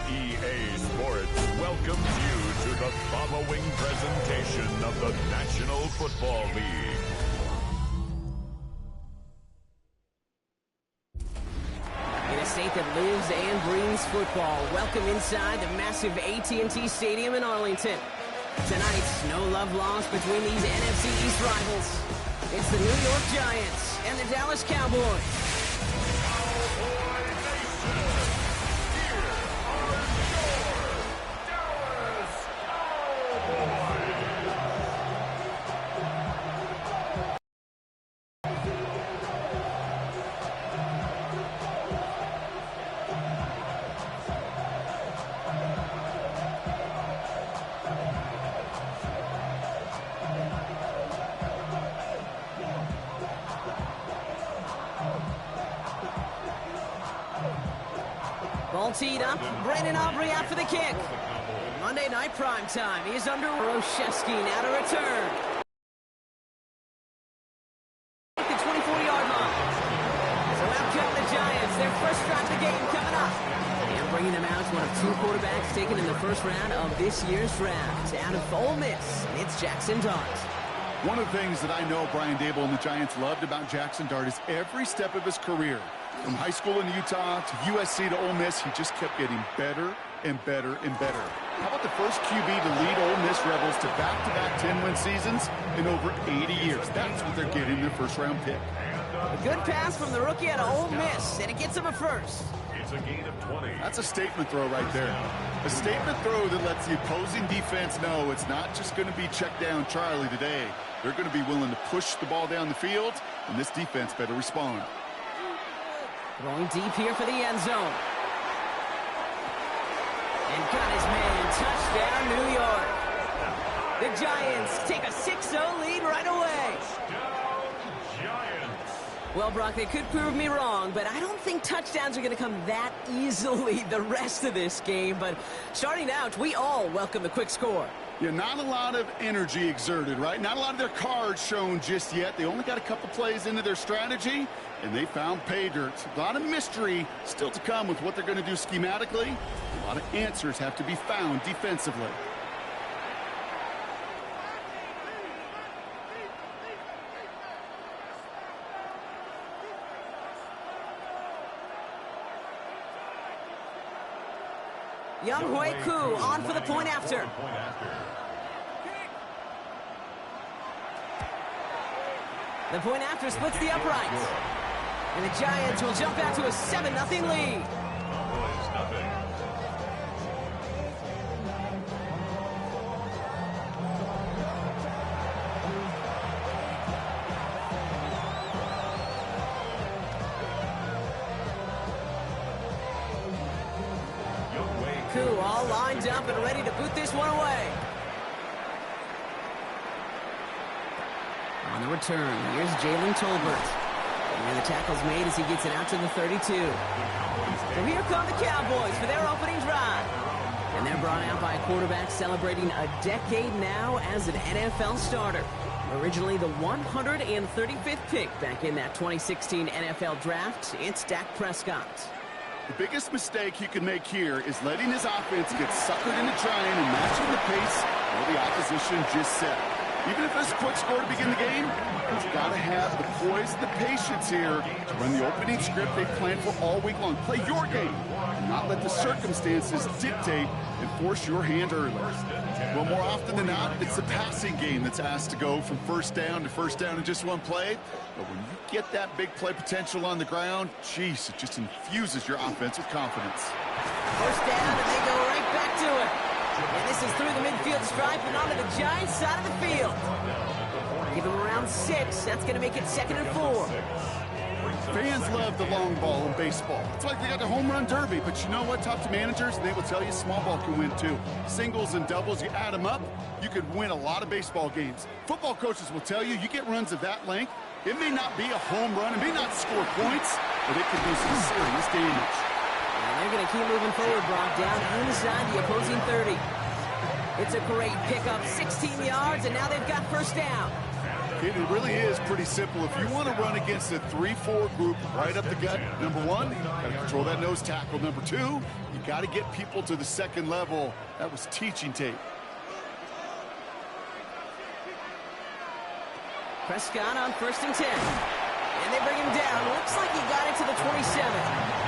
EA Sports welcomes you to the following presentation of the National Football League. In a state that lives and breathes football, welcome inside the massive AT&T Stadium in Arlington. Tonight, no love lost between these NFC East rivals. It's the New York Giants and the Dallas Cowboys. Ball teed up. Brandon Aubrey out for the kick. Monday night primetime. He is under Roszewski now to return. The 24-yard line. So out come the Giants. Their first drive of the game coming up. And bringing them out, one of two quarterbacks taken in the first round of this year's draft. Out of Ole Miss, it's Jackson Dart. One of the things that I know Brian Dable and the Giants loved about Jackson Dart is every step of his career. From high school in Utah to USC to Ole Miss, he just kept getting better and better and better. How about the first QB to lead Ole Miss Rebels to back-to-back 10-win seasons in over 80 years? That's what they're getting their first-round pick. A good pass from the rookie out of Ole Miss, and it gets him a first. It's a gain of 20. That's a statement throw right there. A statement throw that lets the opposing defense know it's not just going to be check down Charlie today. They're going to be willing to push the ball down the field, and this defense better respond. Going deep here for the end zone. And got his man. Touchdown, New York. The Giants take a 6-0 lead right away. Well, Brock, they could prove me wrong, but I don't think touchdowns are going to come that easily the rest of this game. But starting out, we all welcome the quick score. Yeah, not a lot of energy exerted, right? Not a lot of their cards shown just yet. They only got a couple plays into their strategy, and they found pay dirt. A lot of mystery still to come with what they're going to do schematically. A lot of answers have to be found defensively. Young Hui Koo on for the point after. The point after splits the uprights. And the Giants will jump out to a 7-0 lead. Koo all lined up and ready to boot this one away. On the return, here's Jalen Tolbert. And the tackle's made as he gets it out to the 32. So here come the Cowboys for their opening drive. And they're brought out by a quarterback celebrating a decade now as an NFL starter. Originally the 135th pick back in that 2016 NFL draft, it's Dak Prescott. The biggest mistake he can make here is letting his offense get suckered into trying and matching the pace of the opposition just set. Even if it's a quick score to begin the game, he's got to have the poise and the patience here to run the opening script they planned for all week long. Play your game and not let the circumstances dictate and force your hand early. Well, more often than not, it's the passing game that's asked to go from first down in just one play. But when you get that big play potential on the ground, geez, it just infuses your offense with confidence. First down, and they go right back to it. And this is through the midfield stripe and onto the Giants side of the field. Give them around 6. That's going to make it 2nd and 4. Fans love the long ball in baseball. It's like they got the home run derby, but you know what? Talk to managers, and they will tell you small ball can win too. Singles and doubles, you add them up, you could win a lot of baseball games. Football coaches will tell you, you get runs of that length, it may not be a home run, it may not score points, but it can do some serious damage. And they're going to keep moving forward, Brock, down inside the opposing 30. It's a great pickup, 16 yards, and now they've got first down. It really is pretty simple. If you want to run against a 3-4 group right up the gut, number one, got to control that nose tackle. Number two, you got to get people to the second level. That was teaching tape. Prescott on 1st and 10. And they bring him down. Looks like he got it to the 27.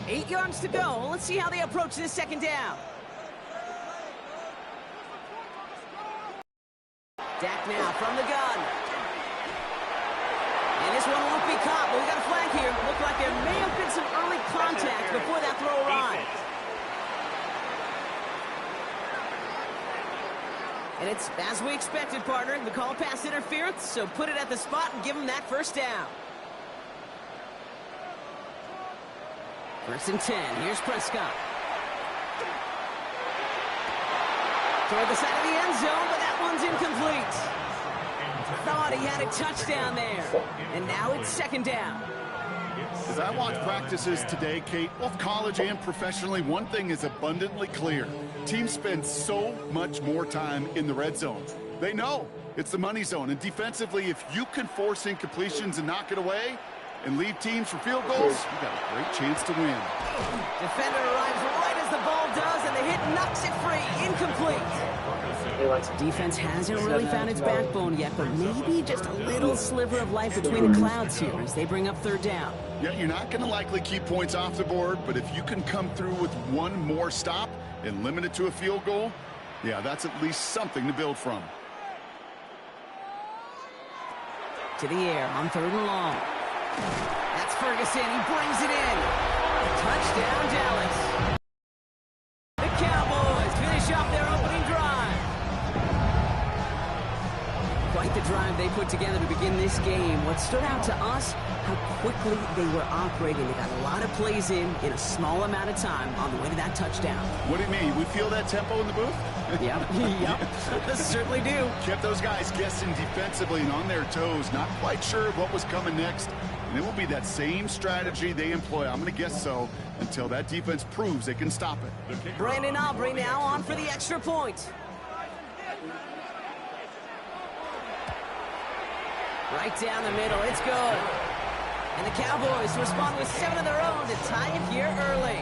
Eight yards to go. Let's see how they approach this second down. Dak now from the gun. And this one won't be caught, but we got a flag here. Looked like there may have been some early contact before that throw arrived. And it's as we expected, partner. The call pass interference, so put it at the spot and give him that first down. 1st and 10. Here's Prescott. Toward the side of the end zone, but that one's incomplete. Thought he had a touchdown there. And now it's second down. As I watch practices today, Kate, both college and professionally, one thing is abundantly clear. Teams spend so much more time in the red zone. They know it's the money zone. And defensively, if you can force incompletions and knock it away, and lead teams for field goals, you got a great chance to win. Defender arrives right as the ball does, and the hit knocks it free. Incomplete. Defense hasn't really found its backbone yet, but maybe just a little sliver of life between the clouds here as they bring up third down. Yeah, you're not going to likely keep points off the board, but if you can come through with one more stop and limit it to a field goal, yeah, that's at least something to build from. To the air on 3rd and long. That's Ferguson. He brings it in. Touchdown, Dallas. The Cowboys finish off their opening drive. Quite the drive they put together to begin this game. What stood out to us, how quickly they were operating. They got a lot of plays in a small amount of time on the way to that touchdown. What do you mean? We feel that tempo in the booth? Yep. Certainly do. Kept those guys guessing defensively and on their toes, not quite sure what was coming next. And it will be that same strategy they employ, I'm going to guess so, until that defense proves they can stop it. Brandon Aubrey now on for the extra point. Right down the middle, it's good. And the Cowboys respond with 7 of their own to tie it here early.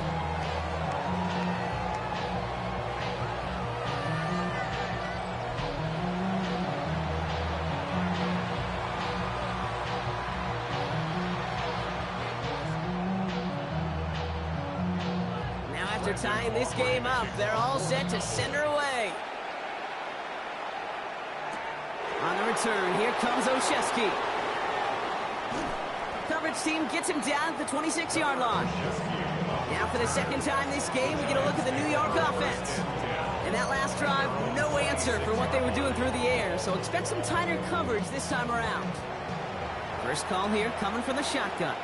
After tying this game up, they're all set to send her away. On the return, here comes Olszewski. Coverage team gets him down at the 26-yard line. Now for the second time this game, we get a look at the New York offense. And that last drive, no answer for what they were doing through the air, so expect some tighter coverage this time around. First call here coming from the shotgun.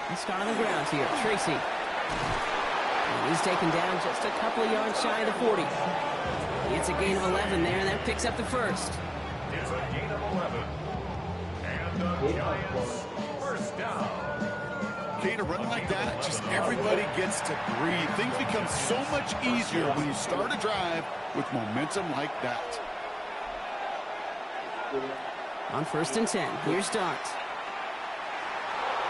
Let's start on the ground here. Tracy. And he's taken down just a couple of yards shy of the 40. It's a gain of 11 there, and that picks up the first. It's a gain of 11. And the Giants first down. Kate, a run like that, just everybody gets to breathe. Things become so much easier when you start a drive with momentum like that. On 1st and 10, here's Dart.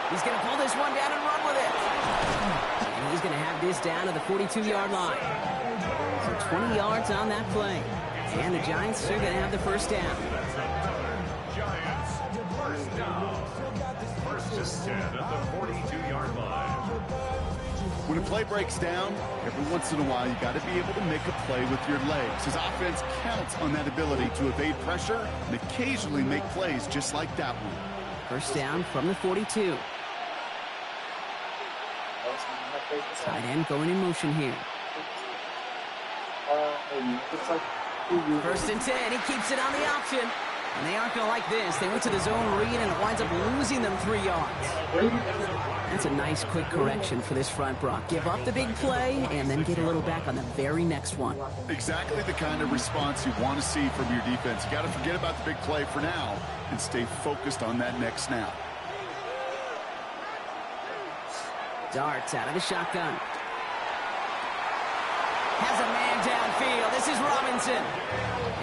He's going to pull this one down and run with it. And he's going to have this down to the 42-yard line. So 20 yards on that play. And the Giants are going to have the first down. Giants first down. 1st and 10 at the 42-yard line. When a play breaks down, every once in a while, you got to be able to make a play with your legs. His offense counts on that ability to evade pressure and occasionally make plays just like that one. First down from the 42. Tight end going in motion here. 1st and 10. He keeps it on the option. And they aren't going to like this. They went to the zone read, and it winds up losing them 3 yards. That's a nice, quick correction for this front, Brock. Give up the big play, and then get a little back on the very next one. Exactly the kind of response you want to see from your defense. You got to forget about the big play for now and stay focused on that next snap. Darts out of the shotgun. Has a man downfield. This is Robinson.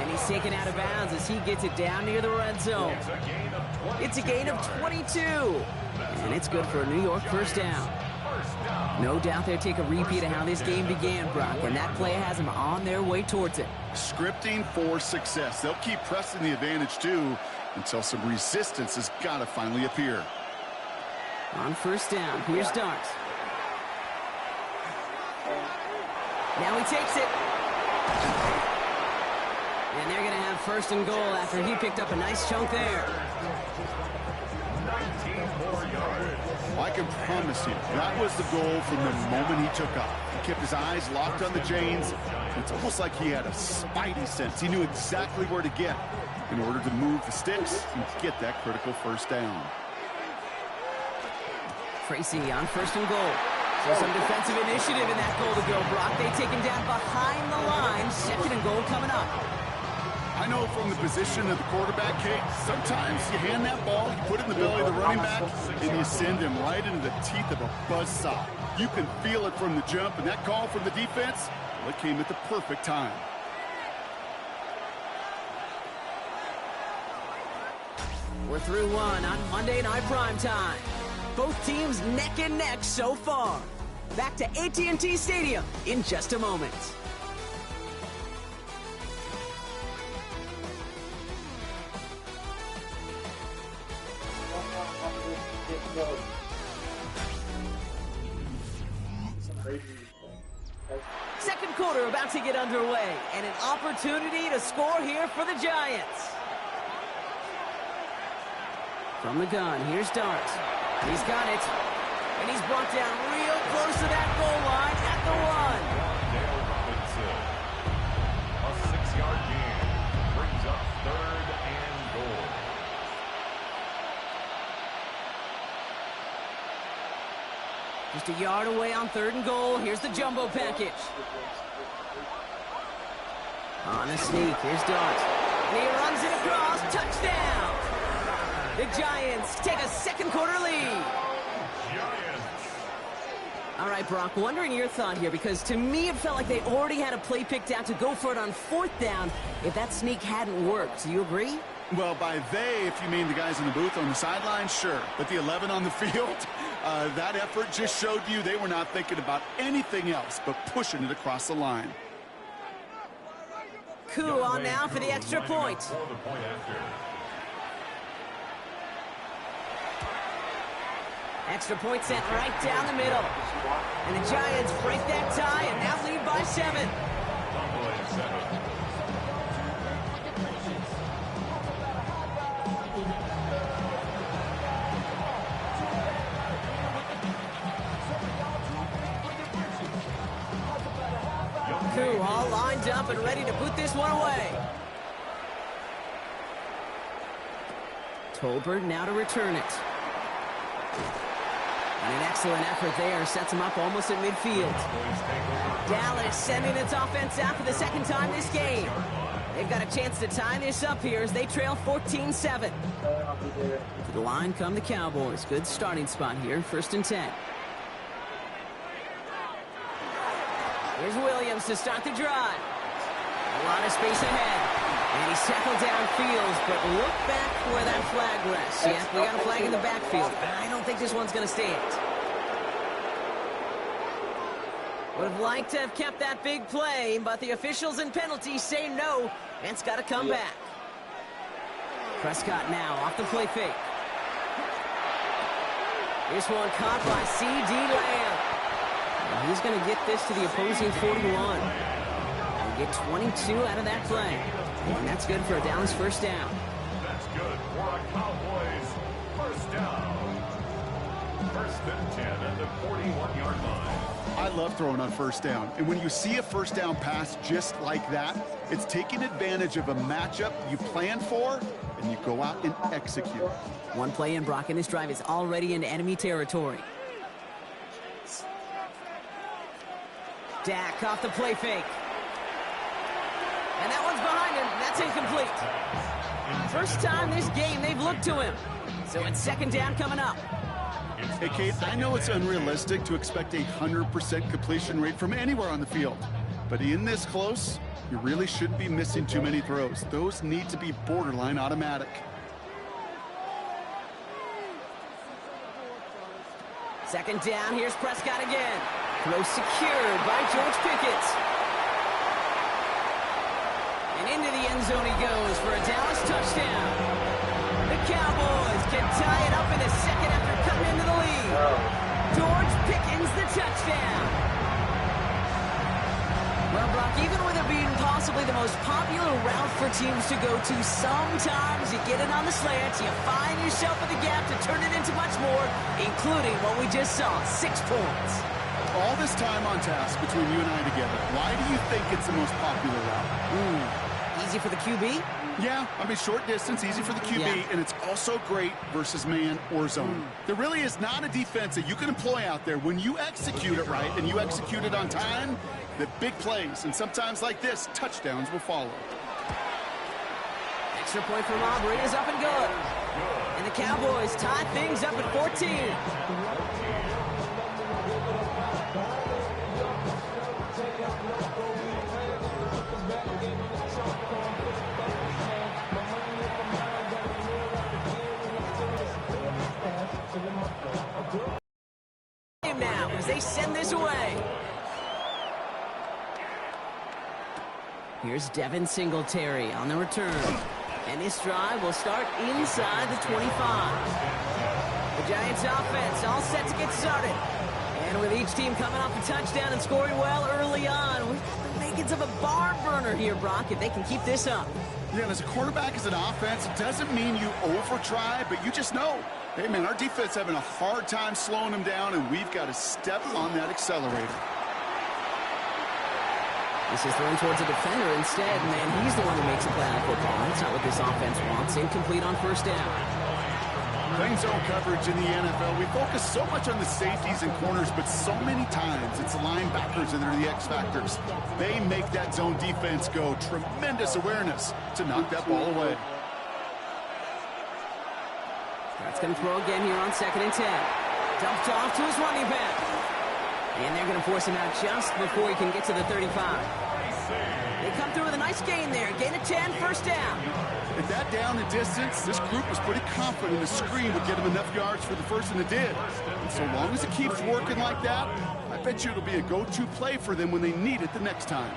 And he's taken out of bounds as he gets it down near the red zone. It's a gain of 22. And it's good for a New York first down. No doubt they'll take a repeat of how this game began, Brock. And that play has them on their way towards it. Scripting for success. They'll keep pressing the advantage, too, until some resistance has got to finally appear. On first down, here's Darts. Now he takes it. And they're going to have first and goal after he picked up a nice chunk there. 19 more yards. I can promise you, that was the goal from the moment he took off. He kept his eyes locked on the chains. It's almost like he had a spidey sense. He knew exactly where to get in order to move the sticks and get that critical first down. Tracy on first and goal. So some defensive initiative in that goal to go, Brock. They take him down behind the line. Second and goal coming up. I know from the position of the quarterback, Kate, sometimes you hand that ball, you put it in the belly of the running back, and you send him right into the teeth of a buzzsaw. You can feel it from the jump, and that call from the defense, well, it came at the perfect time. We're through one on Monday Night Primetime. Both teams neck and neck so far. Back to AT&T Stadium in just a moment. Second quarter about to get underway, and an opportunity to score here for the Giants. From the gun, here's Darts. He's got it, and he's brought down real close to that goal line at the one. Robinson. A 6-yard gain brings up third and goal. Just a yard away on third and goal. Here's the jumbo package. On a sneak, here's Darts. And he runs it across, touchdown! The Giants take a second quarter lead. All right, Brock, wondering your thought here, because to me it felt like they already had a play picked out to go for it on fourth down if that sneak hadn't worked. Do you agree? Well, by they, if you mean the guys in the booth on the sideline, sure. But the 11 on the field, that effort just showed you they were not thinking about anything else but pushing it across the line. Coup on now for the extra point. Extra point sent right down the middle. And the Giants break that tie and now lead by 7. Coup all lined up and ready to put this one away. Tolbert now to return it. And an excellent effort there sets him up almost at midfield. Dallas sending its offense out for the second time this game. They've got a chance to tie this up here as they trail 14-7. To the line come the Cowboys. Good starting spot here, 1st and 10. Here's Williams to start the drive. A lot of space ahead. And he's tackled downfield, but look back where that flag rests. Yeah, we got a flag in the backfield. I don't think this one's going to stand. Would have liked to have kept that big play, but the officials and penalties say no, and it's got to come back. Prescott now off the play fake. This one caught by C.D. Lamb. And he's going to get this to the opposing 41. And get 22 out of that play. And that's good for a Dallas first down. That's good for a Cowboys first down. 1st and 10 at the 41-yard line. I love throwing on first down. And when you see a first down pass just like that, it's taking advantage of a matchup you plan for, and you go out and execute. One play in, Brock, and this drive is already in enemy territory. Dak off the play fake. And that one's behind him. That's incomplete. First time this game they've looked to him. So it's second down coming up. Hey, Kate, I know it's unrealistic to expect a 100% completion rate from anywhere on the field. But in this close, you really shouldn't be missing too many throws. Those need to be borderline automatic. Second down, here's Prescott again. Throw secured by George Pickens. And into the end zone he goes for a Dallas touchdown. The Cowboys can tie it up in a second after cutting into the lead. George Pickens, the touchdown. Well, Brock, even with it being possibly the most popular route for teams to go to, sometimes you get it on the slant, you find yourself in the gap to turn it into much more, including what we just saw, 6 points. All this time on task between you and I together, why do you think it's the most popular route? Easy for the QB? Yeah, I mean, short distance, easy for the QB, and it's also great versus man or zone. There really is not a defense that you can employ out there when you execute it right and you execute it on time, that big plays, and sometimes like this, touchdowns will follow. Extra point from Aubrey is up and good. And the Cowboys tie things up at 14. Now as they send this away. Here's Devin Singletary on the return. And this drive will start inside the 25. The Giants offense all set to get started. And with each team coming off a touchdown and scoring well early on, we've got the makings of a barn burner here, Brock, if they can keep this up. Yeah, and as a quarterback, as an offense, it doesn't mean you over-try, but you just know, hey, man, our defense having a hard time slowing them down, and we've got to step on that accelerator. This is thrown towards a defender instead, and then he's the one who makes a play on football. That's not what this offense wants. Incomplete on first down. Playing zone coverage in the NFL, we focus so much on the safeties and corners, but so many times it's the linebackers that are the X factors. They make that zone defense go. Tremendous awareness to knock that ball away. That's going to throw again here on 2nd and 10. Dumped off to his running back. And they're going to force him out just before he can get to the 35. They come through with a nice gain there. Gain of 10, first down. At that down and distance, this group was pretty confident the screen would get them enough yards for the first, and it did. And so long as it keeps working like that, I bet you it'll be a go-to play for them when they need it the next time.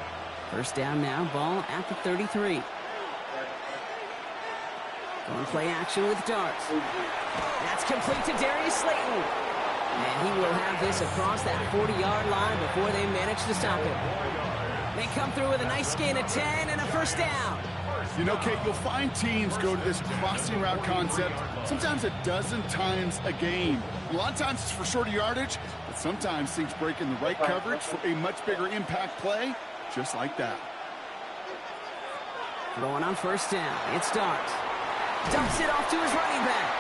First down now, ball at the 33. Going play action with darts. That's complete to Darius Slayton. And he will have this across that 40-yard line before they manage to stop him. They come through with a nice gain of 10 and a first down. You know, Kate, you'll find teams go to this crossing route concept sometimes a dozen times a game. A lot of times it's for shorter yardage, but sometimes things break in the right coverage for a much bigger impact play, just like that. Throwing on first down. It starts. Dumps it off to his running back.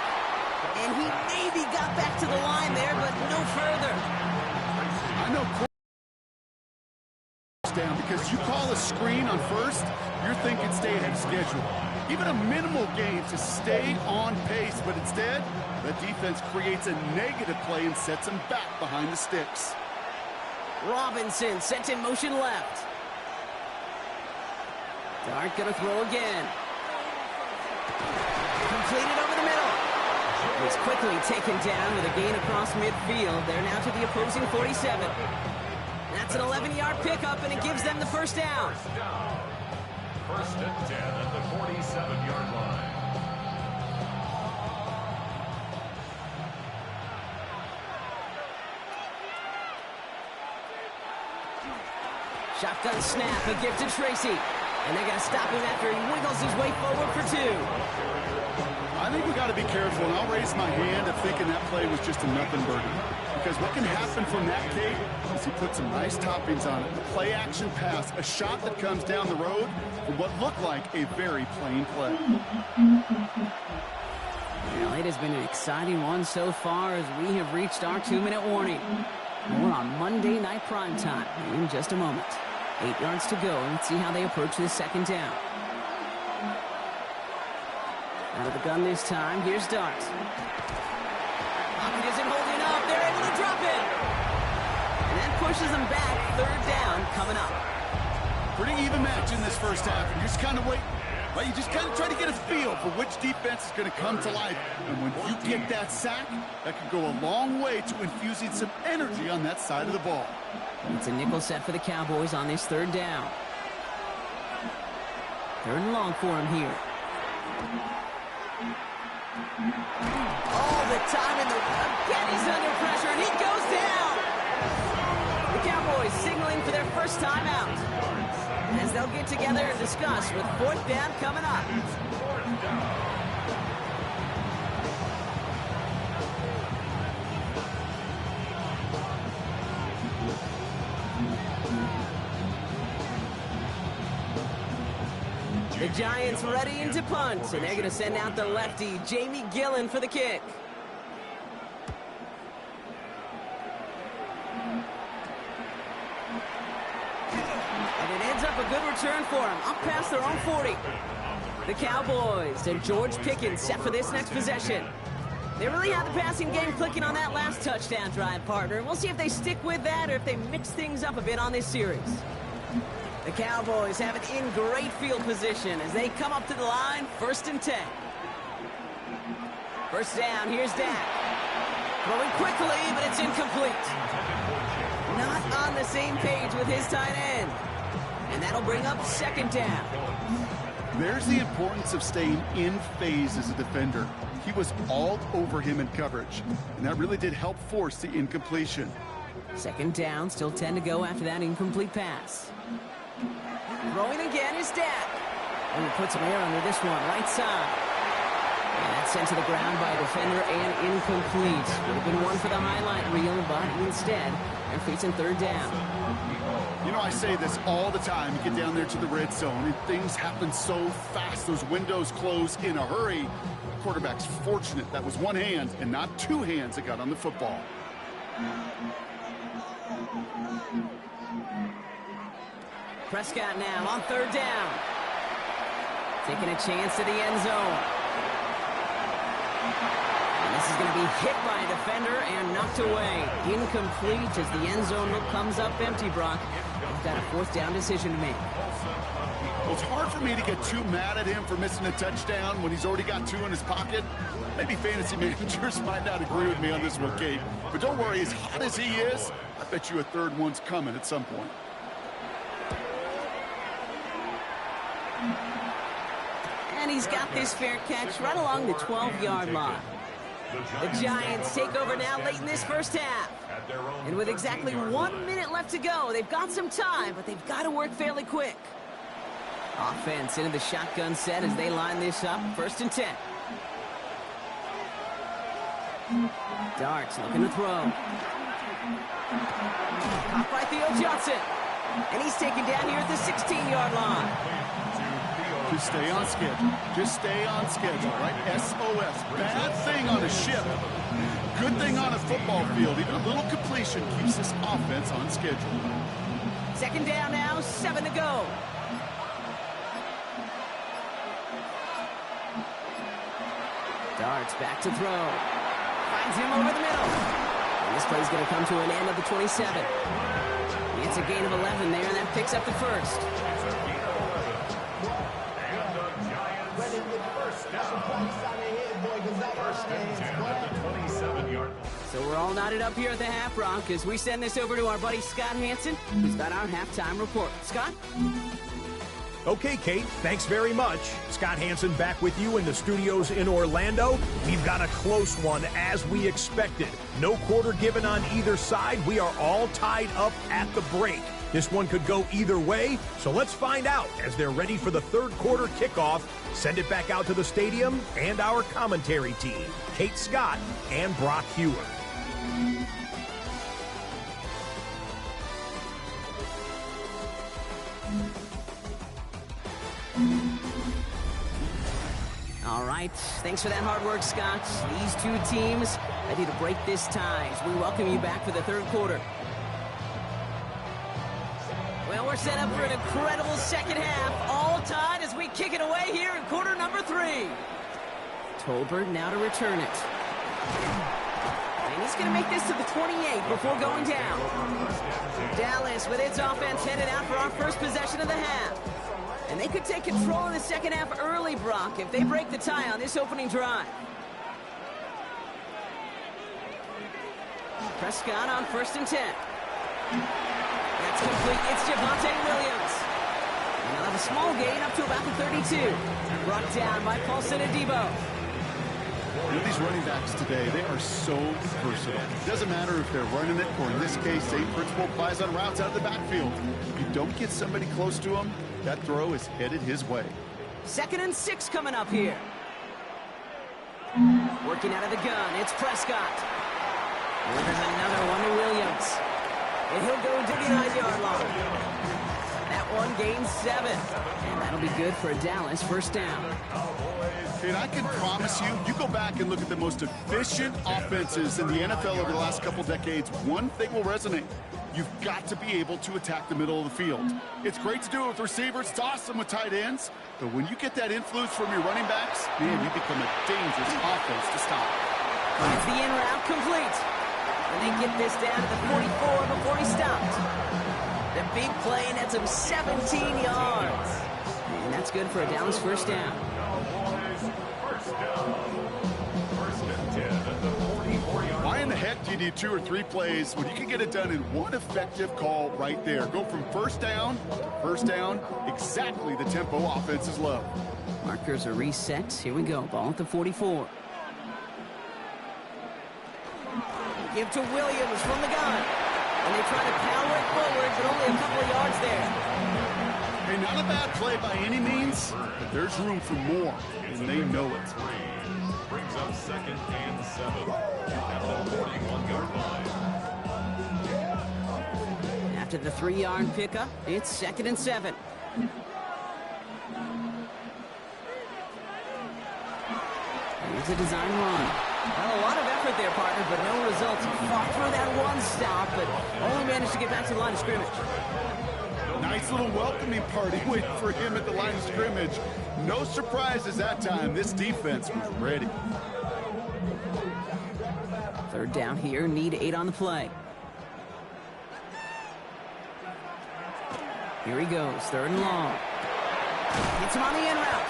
And he maybe got back to the line there, but no further. I know down because you call a screen on first, you're thinking stay ahead of schedule. Even a minimal gain to stay on pace, but instead, the defense creates a negative play and sets them back behind the sticks. Robinson sent in motion left. Dart gonna throw again. Completed over the middle. It's quickly taken down with a gain across midfield. They're now to the opposing 47. That's an 11-yard pickup, and it gives them the first down. First and 10 at the 47-yard line. Shotgun snap, a gift to Tracy. And they're going to stop him after he wiggles his way forward for 2. I think we got to be careful, and I'll raise my hand of thinking that play was just a nothing burger. Because what can happen from that, Kate, is he put some nice toppings on it. A play-action pass, a shot that comes down the road for what looked like a very plain play. Well, it has been an exciting one so far as we have reached our 2-minute warning. More on Monday Night Primetime in just a moment. 8 yards to go. Let's see how they approach this second down. Out of the gun this time. Here's Dart. Lockett isn't holding up. They're able to drop it. And that pushes them back. 3rd down coming up. Pretty even match in this first half. And you just kind of wait. Well, you just kind of try to get a feel for which defense is going to come to life. And when you get that sack, that could go a long way to infusing some energy on that side of the ball. It's a nickel set for the Cowboys on this 3rd down. 3rd and long for him here. All the time in the again, he's under pressure, and he goes down. The Cowboys signaling for their first time out, as they'll get together and discuss with 4th down coming up. The Giants ready to punt, and they're going to send out the lefty, Jamie Gillen, for the kick. And it ends up a good return for them, up past their own 40. The Cowboys and George Pickens set for this next possession. They really had the passing game clicking on that last touchdown drive, partner. We'll see if they stick with that or if they mix things up a bit on this series. The Cowboys have it in great field position as they come up to the line, 1st and 10. 1st down, here's Dak. Throwing quickly, but it's incomplete. Not on the same page with his tight end. And that'll bring up 2nd down. There's the importance of staying in phase as a defender. He was all over him in coverage, and that really did help force the incompletion. 2nd down, still 10 to go after that incomplete pass. Throwing again is Dak. And he puts some air under this one, right side. And that's sent to the ground by a defender and incomplete. Would have been one for the highlight reel, but instead, they're facing 3rd down. You know, I say this all the time. You get down there to the red zone, and things happen so fast. Those windows close in a hurry. The quarterback's fortunate that was one hand and not 2 hands that got on the football. Prescott now on 3rd down. Taking a chance to the end zone. And this is going to be hit by a defender and knocked away. Incomplete as the end zone look comes up empty, Brock. They've got a 4th down decision to make. Well, it's hard for me to get too mad at him for missing a touchdown when he's already got 2 in his pocket. Maybe fantasy managers might not agree with me on this one, Kate. But don't worry, as hot as he is, I bet you a 3rd one's coming at some point. And he's got this fair catch right along the 12-yard line. The Giants take over now late in this first half. And with exactly 1 minute left to go, they've got some time, but they've got to work fairly quick. Offense into the shotgun set as they line this up, 1st and 10. Darts looking to throw. Caught by Theo Johnson. And he's taken down here at the 16-yard line. Just stay on schedule. Just stay on schedule, right? SOS. Bad thing on a ship. Good thing on a football field. Even a little completion keeps this offense on schedule. 2nd down now, 7 to go. Darts back to throw. Finds him over the middle. And this play's going to come to an end of the 27. It's a gain of 11 there, and that picks up the 1st. So we're all knotted up here at the half, Brock, as we send this over to our buddy Scott Hansen, who's got our halftime report. Scott? Okay, Kate, thanks very much. Scott Hansen back with you in the studios in Orlando. We've got a close one as we expected. No quarter given on either side. We are all tied up at the break. This one could go either way, so let's find out as they're ready for the third quarter kickoff. Send it back out to the stadium and our commentary team, Kate Scott and Brock Hewer. All right, thanks for that hard work, Scott. These two teams ready to break this tie as we welcome you back for the third quarter. Well, we're set up for an incredible second half, all tied as we kick it away here in quarter number 3. Tolbert now to return it. And he's going to make this to the 28 before going down. Dallas with its offense headed out for our first possession of the half. And they could take control in the second half early, Brock, if they break the tie on this opening drive. Prescott on 1st and 10. That's complete. It's Javonte Williams. And they'll have a small gain up to about the 32. Brought down by Paulson Adebo. You know, these running backs today, they are so versatile. It doesn't matter if they're running it, or in this case, same principle applies on routes out of the backfield. If you don't get somebody close to him, that throw is headed his way. 2nd and 6 coming up here. Working out of the gun, it's Prescott. There's another one to Williams. And he'll go to the 9-yard line. That one gains 7. And that'll be good for a Dallas first down. And I can promise you, you go back and look at the most efficient offenses in the NFL over the last couple decades, one thing will resonate. You've got to be able to attack the middle of the field. It's great to do it with receivers. It's awesome with tight ends. But when you get that influence from your running backs, man, you become a dangerous offense to stop. Finds the in route complete. And they get this down to the 44 before he stopped. The big play nets him 17 yards. And that's good for a Dallas first down. Why in the heck do you need 2 or 3 plays when you can get it done in one effective call right there? Go from first down to first down, exactly the tempo offenses love. Markers are reset. Here we go. Ball at the 44. Give to Williams from the gun. And they try to power it forward, but only a couple of yards there. Hey, not a bad play by any means, but there's room for more, and they know it. Brings up 2nd and 7 at the 41-yard line. After the 3-yard pickup, it's 2nd and 7. Here's a design run. Well, a lot of effort there, partner, but no results. Fought through that one stop, but only managed to get back to the line of scrimmage. Nice little welcoming party waiting for him at the line of scrimmage. No surprises that time. This defense was ready. 3rd down here. Need 8 on the play. Here he goes. 3rd and long. Gets him on the in route.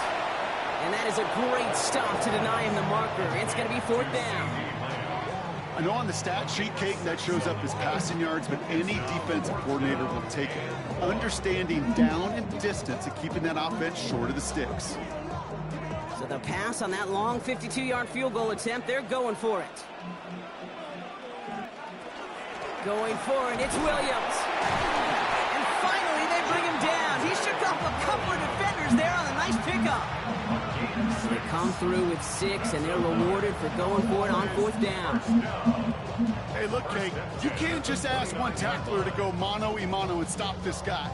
And that is a great stop to deny him the marker. It's going to be 4th down. I know on the stat sheet, Kate, that shows up as passing yards, but any defensive coordinator will take it. Understanding down and distance and keeping that offense short of the sticks. So the pass on that long 52-yard field goal attempt, they're going for it. Going for it, it's Williams. And finally, they bring him down. He shook off a couple of defenders there on a nice pickup. They come through with 6, and they're rewarded for going for it on 4th down. Hey, look, Kate, you can't just ask one tackler to go mano-a-mano and stop this guy.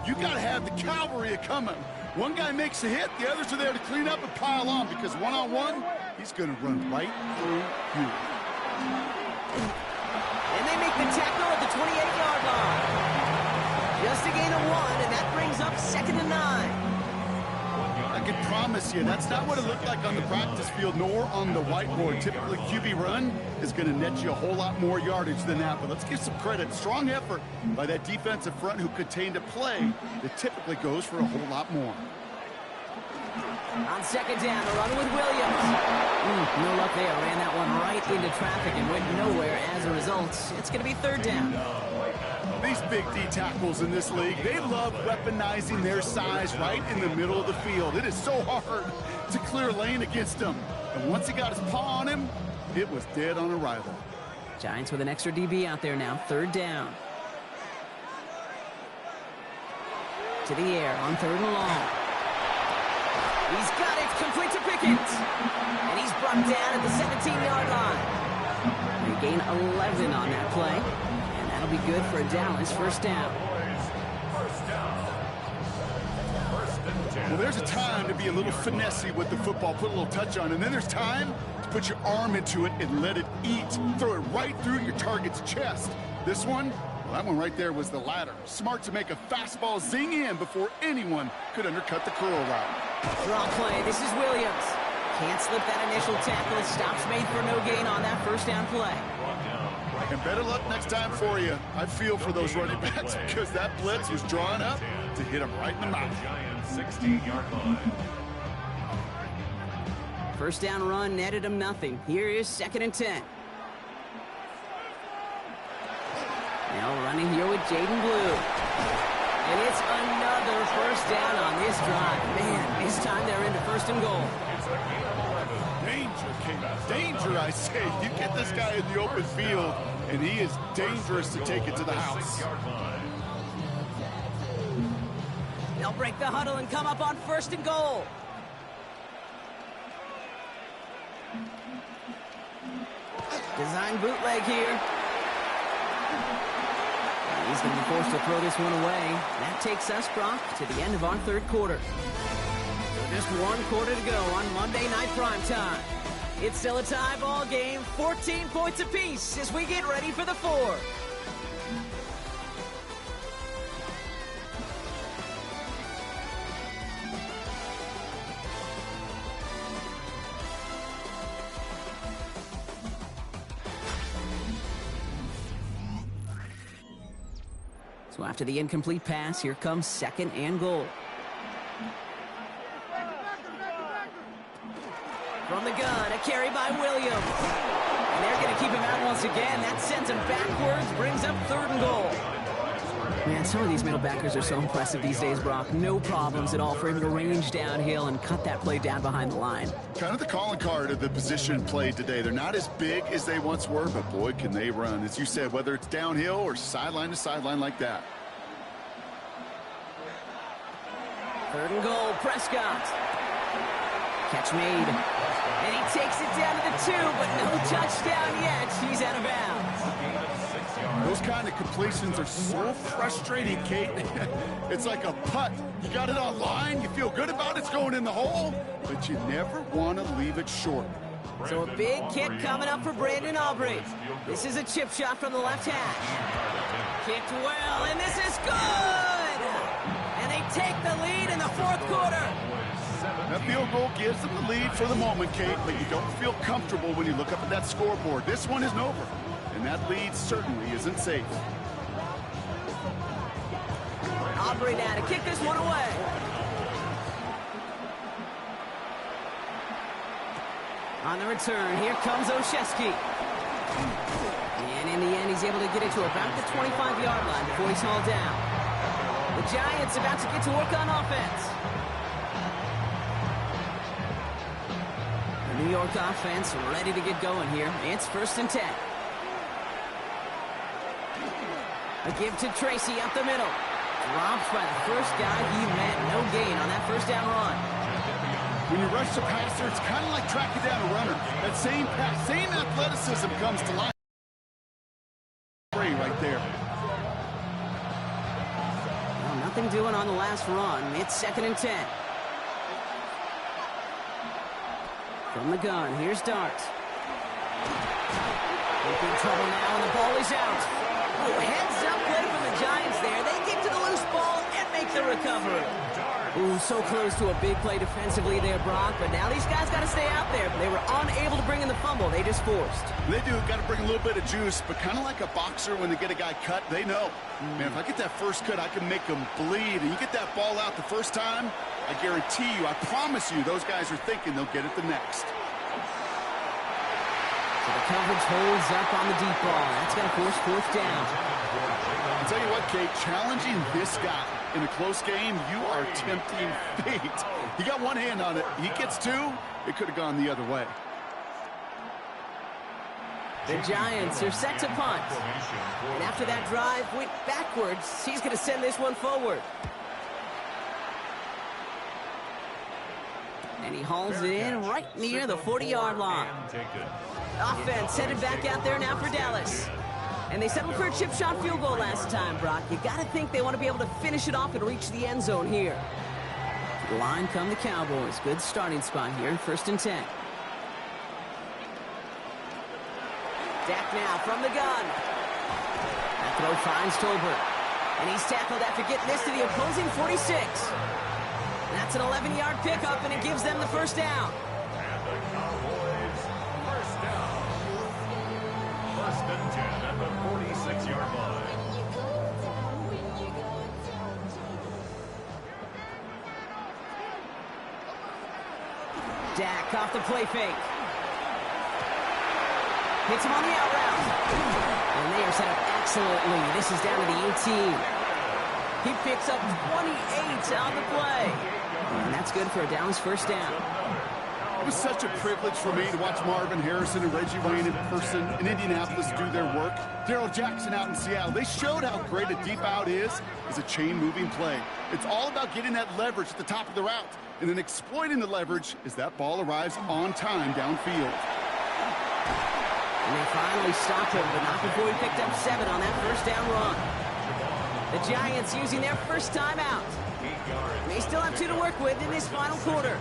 You got to have the cavalry coming. One guy makes a hit, the others are there to clean up and pile on, because one-on-one, he's going to run right through you. And they make the tackle at the 28-yard line. Just a gain of 1, and that brings up 2nd and 9. I can promise you, that's not what it looked like on the practice field, nor on the whiteboard. Typically, QB run is going to net you a whole lot more yardage than that. But let's give some credit. Strong effort by that defensive front who contained a play that typically goes for a whole lot more. On 2nd down, the run with Williams. No luck there. Ran that one right into traffic and went nowhere as a result. It's going to be 3rd down. These big D tackles in this league, they love weaponizing their size right in the middle of the field. It is so hard to clear lane against them. And once he got his paw on him, it was dead on arrival. Giants with an extra DB out there now. 3rd down. to the air on 3rd and long. He's got it, complete to Pickens. And he's brought down at the 17-yard line. They gain 11 on that play, and that'll be good for a Dallas first down. Well, there's a time to be a little finessey with the football, put a little touch on, and then there's time to put your arm into it and let it eat. Throw it right through your target's chest. This one, well, that one right there was the latter. Smart to make a fastball zing in before anyone could undercut the curl route. Draw play, this is Williams. Can't slip that initial tackle. Stops made for no gain on that first down play. And better luck next time for you. I feel for those running backs because that blitz was drawn up to hit him right in the mouth. 16-yard line. First down run netted him nothing. Here is 2nd and 10. Now running here with Jaden Blue. And it's another first down on this drive. Man, this time they're into 1st and goal. Danger, King. Danger, I say. You get this guy in the open field, and he is dangerous to take it to the house. They'll break the huddle and come up on 1st and goal. Design bootleg here. He's going to be forced to throw this one away. That takes us, Brock, to the end of our 3rd quarter. So just 1 quarter to go on Monday Night Primetime. It's still a tie ball game, 14 points apiece as we get ready for the 4th. So after the incomplete pass, here comes 2nd and goal. From the gun, a carry by Williams. And they're going to keep him out once again. That sends him backwards, brings up 3rd and goal. Man, some of these middle backers are so impressive these days, Brock. No problems at all for him to range downhill and cut that play down behind the line. Kind of the calling card of the position played today. They're not as big as they once were, but boy, can they run. As you said, whether it's downhill or sideline to sideline like that. 3rd and goal, Prescott. Catch made. And he takes it down to the 2, but no touchdown yet. He's out of bounds. Those kind of completions are so frustrating, Kate. It's like a putt. You got it on line, you feel good about it's going in the hole, but you never want to leave it short. So a big kick coming up for Brandon Aubrey. This is a chip shot from the left hash. Kicked well, and this is good! And they take the lead in the 4th quarter. That field goal gives them the lead for the moment, Kate, but you don't feel comfortable when you look up at that scoreboard. This one isn't over, and that lead certainly isn't safe. Aubrey now to kick this one away. On the return, here comes Olszewski. And in the end, he's able to get it to about the 25-yard line before he's hauled down. The Giants about to get to work on offense. The New York offense ready to get going here. It's 1st and 10. A give to Tracy up the middle. Dropped by the first guy he met. No gain on that first down run. When you rush the passer, it's kind of like tracking down a runner. That same pass, same athleticism comes to life. Right there. Well, nothing doing on the last run. It's 2nd and 10. From the gun, here's Dart. In trouble now, and the ball is out. Oh, heads up play from the Giants there. They get to the loose ball and make the recovery. Ooh, so close to a big play defensively there, Brock. But now these guys got to stay out there. They were unable to bring in the fumble. They just forced. They do. Got to bring a little bit of juice, but kind of like a boxer when they get a guy cut, they know. Man, if I get that first cut, I can make them bleed. And you get that ball out the first time, I guarantee you, I promise you, those guys are thinking they'll get it the next. So the coverage holds up on the deep ball. That's going to force 4th down. I'll tell you what, Kate, challenging this guy in a close game, you are tempting fate. He got one hand on it. He gets 2. It could have gone the other way. The Giants are set to punt. And after that drive went backwards, he's going to send this one forward. And he hauls it in right near the 40-yard line. Offense headed back out there now for Dallas. And they settled for a chip shot field goal last time, Brock. You got to think they want to be able to finish it off and reach the end zone here. To the line come the Cowboys. Good starting spot here, 1st and 10. Dak now from the gun. That throw finds Tolbert. And he's tackled after getting this to the opposing 46. That's an 11-yard pickup, and it gives them the first down. And the Cowboys, first down. 1st and 10 at the 46-yard line. Dak off the play fake. Hits him on the out route. And they are set up excellently. This is down to the 18. He picks up 28 on the play. And that's good for a Dallas first down. It was such a privilege for me to watch Marvin Harrison and Reggie Wayne in person in Indianapolis do their work. Darrell Jackson out in Seattle. They showed how great a deep out is as a chain-moving play. It's all about getting that leverage at the top of the route and then exploiting the leverage as that ball arrives on time downfield. And they finally stopped him, but not before he picked up 7 on that first down run. The Giants using their first timeout. They still have 2 to work with in this final quarter.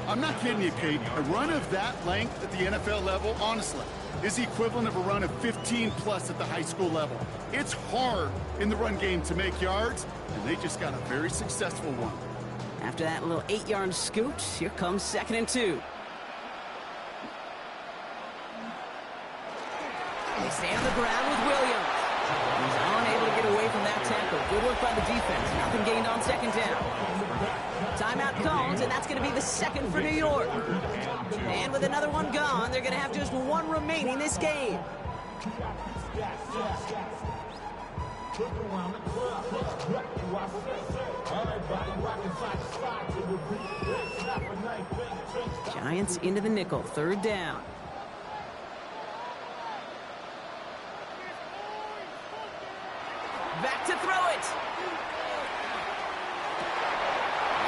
I'm not kidding you, Kate. A run of that length at the NFL level, honestly, is the equivalent of a run of 15-plus at the high school level. It's hard in the run game to make yards, and they just got a very successful one. After that little 8-yard scoot, here comes 2nd and 2. They stay on the ground with Williams. He's unable to get away from that tackle. Good work by the defense. Nothing gained on 2nd down. Timeout called, and that's going to be the 2nd for New York. And with another one gone, they're going to have just 1 remaining this game. Giants into the nickel, 3rd down. Back to throw it.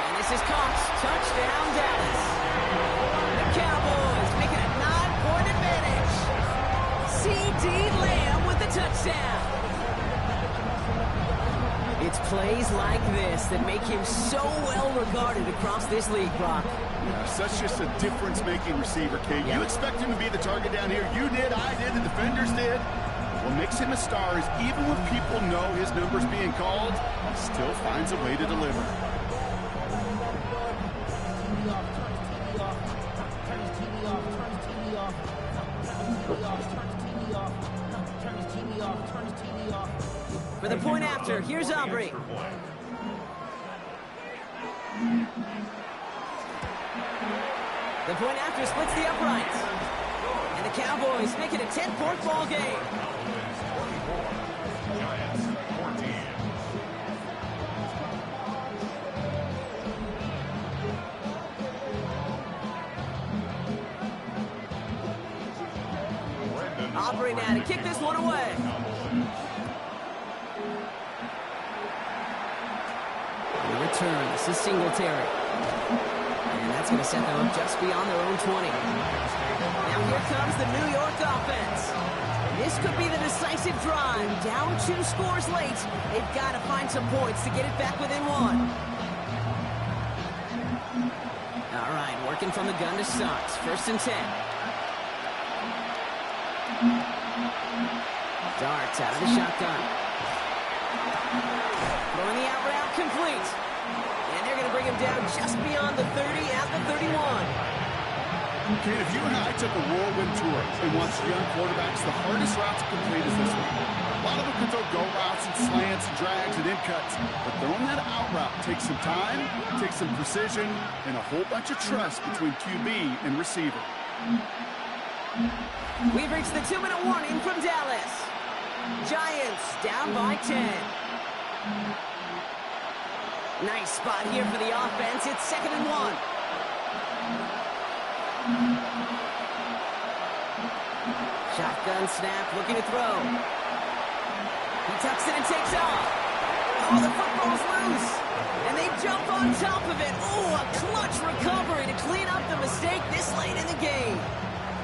And this is caught. Touchdown, Dallas. The Cowboys making a 9-point advantage. C.D. Lamb with the touchdown. It's plays like this that make him so well regarded across this league, Brock. Yeah, such just a difference-making receiver, Kate. You expect him to be the target down here. You did, I did, the defenders did. What makes him a star is even when people know his number's being called, he still finds a way to deliver. For the point after, here's Aubrey. The point after splits the uprights. And the Cowboys make it a 10-point ball game. Giants 14. Aubrey now to kick this one away. The return, this is Singletary. And that's going to set them up just beyond their own 20. Now here comes the New York offense. This could be the decisive drive. Down 2 scores late. They've got to find some points to get it back within 1. All right, working from the gun to Suggs. 1st and 10. Dart out of the shotgun. Throwing the out route complete. And they're going to bring him down just beyond the 30 at the 31. Kate, if you and I took a whirlwind tour and watched young quarterbacks, the hardest route to complete is this one. A lot of them can throw go routes and slants and drags and in cuts, but throwing that out route takes some time, takes some precision, and a whole bunch of trust between QB and receiver. We've reached the 2-minute warning from Dallas. Giants down by 10. Nice spot here for the offense. It's 2nd and 1. Shotgun snap, looking to throw. He tucks it and takes off. Oh, the football's loose. And they jump on top of it. Oh, a clutch recovery to clean up the mistake this late in the game.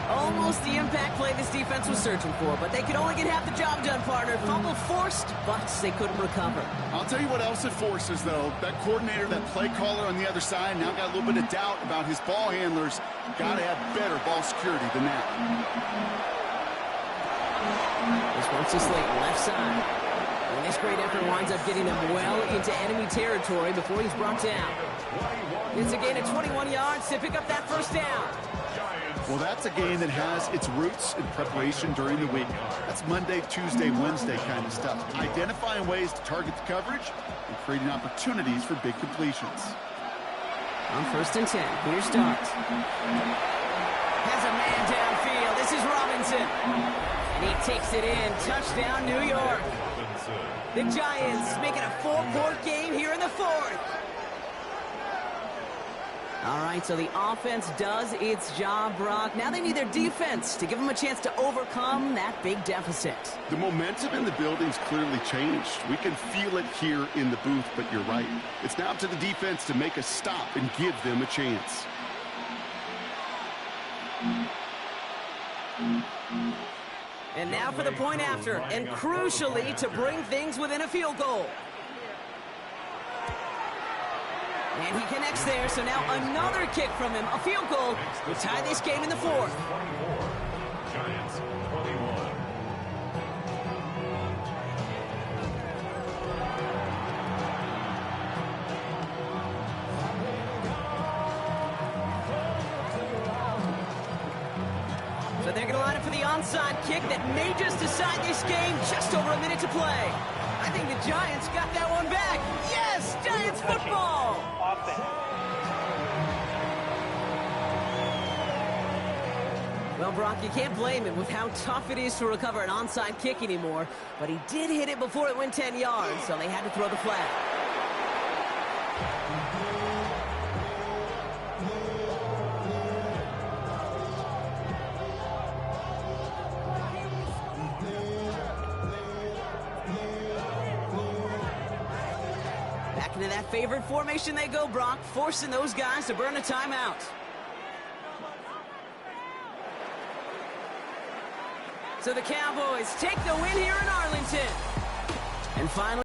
Almost the impact play this defense was searching for, but they could only get half the job done, partner. Fumble forced, but they couldn't recover. I'll tell you what else it forces, though. That coordinator, that play caller on the other side, now got a little bit of doubt about his ball handlers. Got to have better ball security than that. This one's to Slayton, left side. And this great effort winds up getting them well into enemy territory before he's brought down. It's a gain of 21 yards to pick up that first down. Well, that's a game that has its roots in preparation during the week. That's Monday, Tuesday, Wednesday kind of stuff. Identifying ways to target the coverage and creating opportunities for big completions. On 1st and 10, here's Starks. Has a man downfield. This is Robinson. And he takes it in. Touchdown, New York. The Giants making a 4-point game here in the 4th. All right, so the offense does its job, Brock. Now they need their defense to give them a chance to overcome that big deficit. The momentum in the building's clearly changed. We can feel it here in the booth, but you're right. It's now up to the defense to make a stop and give them a chance. And now for the point after, and crucially to bring things within a field goal. And he connects there, so now another kick from him, a field goal, will tie this game in the 4th. Giants 21. So they're going to line up for the onside kick that may just decide this game. Just over a minute to play. I think the Giants got that one back. Yes, Giants football. Well, Brock, you can't blame him with how tough it is to recover an onside kick anymore. But he did hit it before it went 10 yards, so they had to throw the flag. Back into that favorite formation they go, Brock, forcing those guys to burn a timeout. So the Cowboys take the win here in Arlington. And finally,